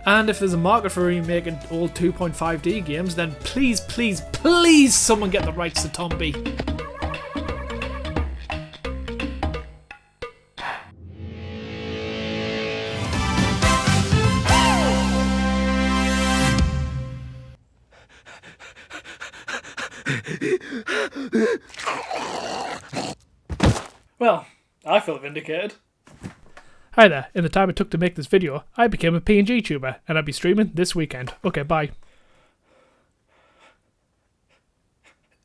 And if there's a market for remaking old 2.5D games, then please, please, please someone get the rights to Tombi. Well, I feel vindicated. Hi there, in the time it took to make this video, I became a PNG tuber, and I'll be streaming this weekend. Okay, bye.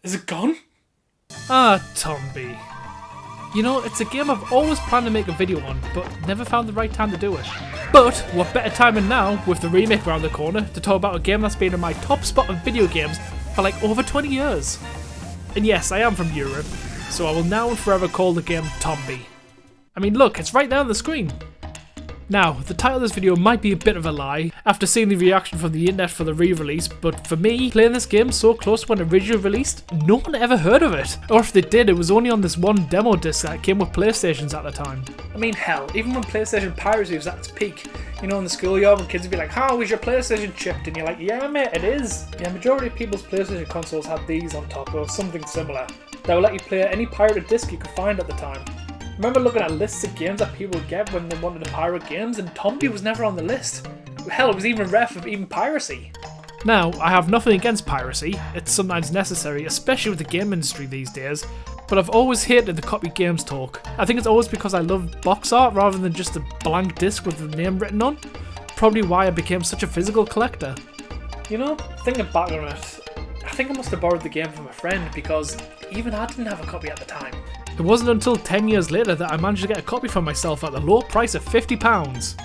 Is it gone? Ah, Tombi. You know, it's a game I've always planned to make a video on, but never found the right time to do it. But what better timing now, with the remake around the corner, to talk about a game that's been in my top spot of video games for like over 20 years. And yes, I am from Europe, so I will now and forever call the game Tombi. I mean, look, it's right there on the screen. Now, the title of this video might be a bit of a lie after seeing the reaction from the internet for the re-release, but for me, playing this game so close to when it originally released, no one ever heard of it. Or if they did, it was only on this one demo disc that came with PlayStations at the time. I mean, hell, even when PlayStation piracy was at its peak, you know, in the schoolyard when kids would be like, how is your PlayStation chipped? And you're like, yeah mate, it is. Yeah, majority of people's PlayStation consoles had these on top or something similar that would let you play any pirated disc you could find at the time. I remember looking at lists of games that people would get when they wanted to pirate games, and Tombi was never on the list. Hell, it was even rare for even piracy. Now, I have nothing against piracy, it's sometimes necessary, especially with the game industry these days, but I've always hated the copy games talk. I think it's always because I love box art rather than just a blank disc with the name written on. Probably why I became such a physical collector. You know, thinking back on it, I think I must have borrowed the game from a friend because even I didn't have a copy at the time. It wasn't until 10 years later that I managed to get a copy for myself at the low price of £50.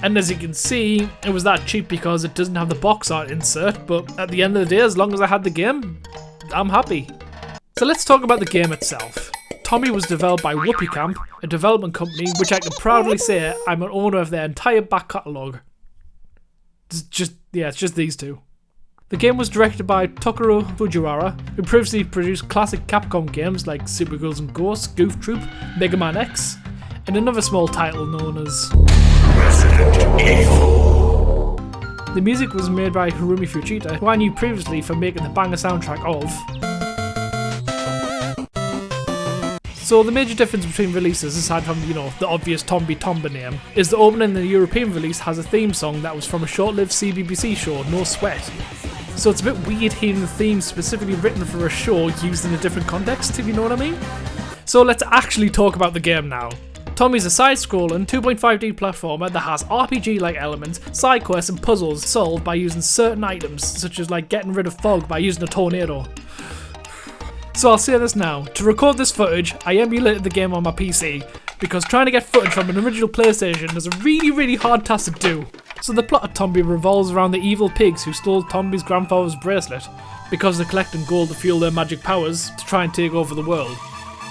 And as you can see, it was that cheap because it doesn't have the box art insert, but at the end of the day, as long as I had the game, I'm happy. So let's talk about the game itself. Tombi was developed by Whoopee Camp, a development company which I can proudly say I'm an owner of their entire back catalogue. It's just these two. The game was directed by Tokuro Fujiwara, who previously produced classic Capcom games like Supergirls and Ghosts, Goof Troop, Mega Man X, and another small title known as Resident Evil. The music was made by Harumi Fujita, who I knew previously from making the banger soundtrack of. So the major difference between releases, aside from, you know, the obvious Tombi name, is the opening in the European release has a theme song that was from a short-lived CBBC show, No Sweat. So it's a bit weird hearing the theme specifically written for a show used in a different context, if you know what I mean. So let's actually talk about the game now. Tombi's a side-scrolling 2.5D platformer that has RPG-like elements, side quests and puzzles solved by using certain items, such as like getting rid of fog by using a tornado. So I'll say this now, to record this footage, I emulated the game on my PC, because trying to get footage from an original PlayStation is a really hard task to do. So the plot of Tombi revolves around the evil pigs who stole Tombi's grandfather's bracelet, because they're collecting gold to fuel their magic powers to try and take over the world.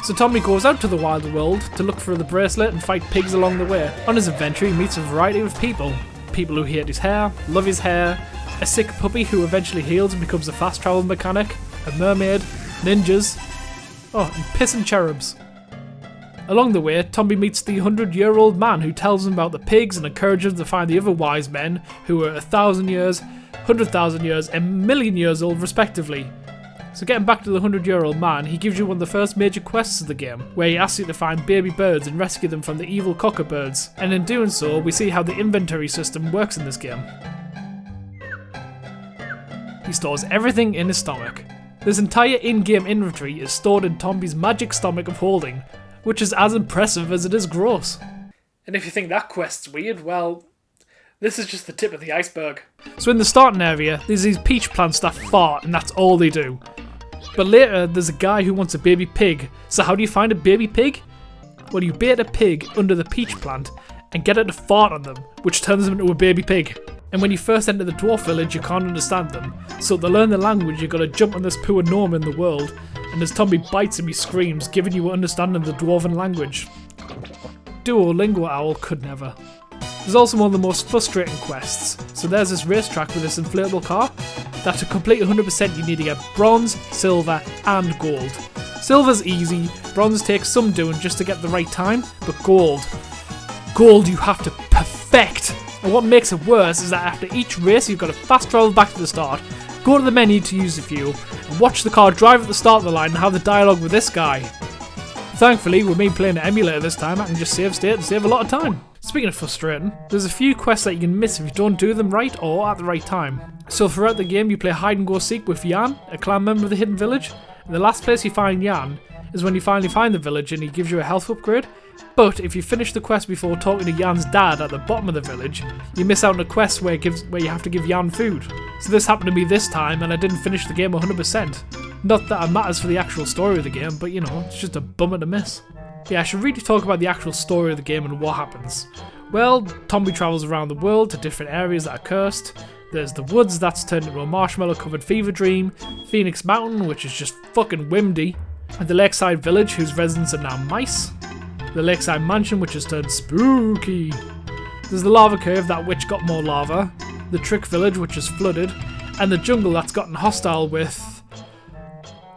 So Tombi goes out to the wild world to look for the bracelet and fight pigs along the way. On his adventure he meets a variety of people. People who hate his hair, love his hair, a sick puppy who eventually heals and becomes a fast travel mechanic, a mermaid, ninjas, and pissing cherubs. Along the way, Tombi meets the 100-year-old man who tells him about the pigs and encourages him to find the other wise men who are 1,000 years, 100,000 years, and a million years old respectively. So getting back to the 100-year-old man, he gives you one of the first major quests of the game, where he asks you to find baby birds and rescue them from the evil cockabirds, and in doing so, we see how the inventory system works in this game. He stores everything in his stomach. This entire in-game inventory is stored in Tombi's magic stomach of holding, which is as impressive as it is gross. And if you think that quest's weird, well, this is just the tip of the iceberg. So in the starting area, there's these peach plants that fart and that's all they do. But later, there's a guy who wants a baby pig. So how do you find a baby pig? Well, you bait a pig under the peach plant and get it to fart on them, which turns them into a baby pig. And when you first enter the dwarf village, you can't understand them. So to learn the language, you gotta jump on this poor gnome in the world, and as Tombi bites him, he screams, giving you understanding the dwarven language. Duolingo Owl could never. There's also one of the most frustrating quests. So there's this racetrack with this inflatable car, that to complete 100% you need to get bronze, silver and gold. Silver's easy, bronze takes some doing just to get the right time, but gold you have to perfect. And what makes it worse is that after each race you've got to fast travel back to the start, go to the menu to use the fuel, and watch the car drive at the start of the line and have the dialogue with this guy. Thankfully, with me playing an emulator this time, I can just save state and save a lot of time. Speaking of frustrating, there's a few quests that you can miss if you don't do them right or at the right time. So throughout the game you play hide and go seek with Jan, a clan member of the hidden village, and the last place you find Jan is when you finally find the village and he gives you a health upgrade. But if you finish the quest before talking to Jan's dad at the bottom of the village, you miss out on a quest where you have to give Jan food. So this happened to me this time and I didn't finish the game 100%. Not that it matters for the actual story of the game, but you know, it's just a bummer to miss. Yeah, I should really talk about the actual story of the game and what happens. Well, Tombi travels around the world to different areas that are cursed. There's the woods that's turned into a marshmallow covered fever dream, Phoenix Mountain, which is just fucking windy, and the lakeside village whose residents are now mice, the lakeside mansion which has turned spooky. There's the lava cave that which got more lava, the trick village which is flooded, and the jungle that's gotten hostile with...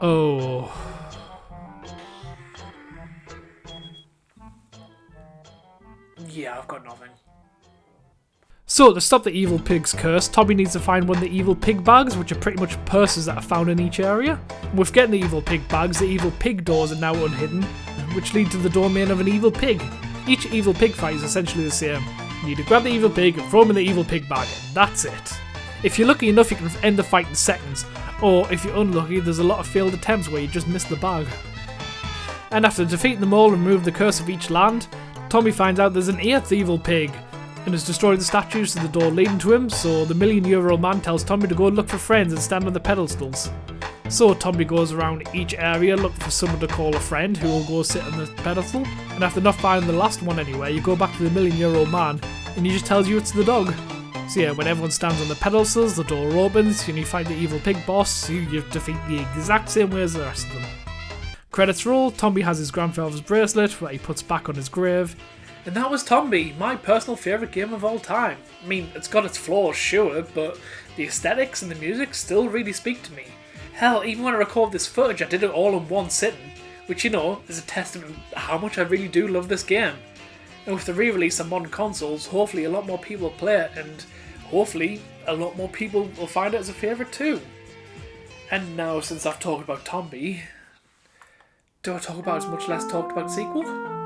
oh... yeah, I've got nothing. So, to stop the evil pig's curse, Tombi needs to find one of the evil pig bags, which are pretty much purses that are found in each area. And with getting the evil pig bags, the evil pig doors are now unhidden, which lead to the domain of an evil pig. Each evil pig fight is essentially the same. You need to grab the evil pig and throw him in the evil pig bag, and that's it. If you're lucky enough, you can end the fight in seconds, or if you're unlucky, there's a lot of failed attempts where you just miss the bag. And after defeating them all and remove the curse of each land, Tombi finds out there's an 8th evil pig, and has destroyed the statues to the door leading to him, so the million-year-old man tells Tombi to go look for friends and stand on the pedestals. So Tombi goes around each area looking for someone to call a friend who will go sit on the pedestal, and after not finding the last one anywhere, you go back to the million-year-old man, and he just tells you it's the dog. So yeah, when everyone stands on the pedestals, the door opens, and you fight the evil pig boss, who you defeat the exact same way as the rest of them. Credits roll, Tombi has his grandfather's bracelet, that he puts back on his grave. And that was Tombi, my personal favourite game of all time. I mean, it's got its flaws, sure, but the aesthetics and the music still really speak to me. Hell, even when I record this footage, I did it all in one sitting, which, you know, is a testament to how much I really do love this game. And with the re-release on modern consoles, hopefully a lot more people will play it, and hopefully a lot more people will find it as a favourite too. And now, since I've talked about Tombi, do I talk about his much less talked about sequel?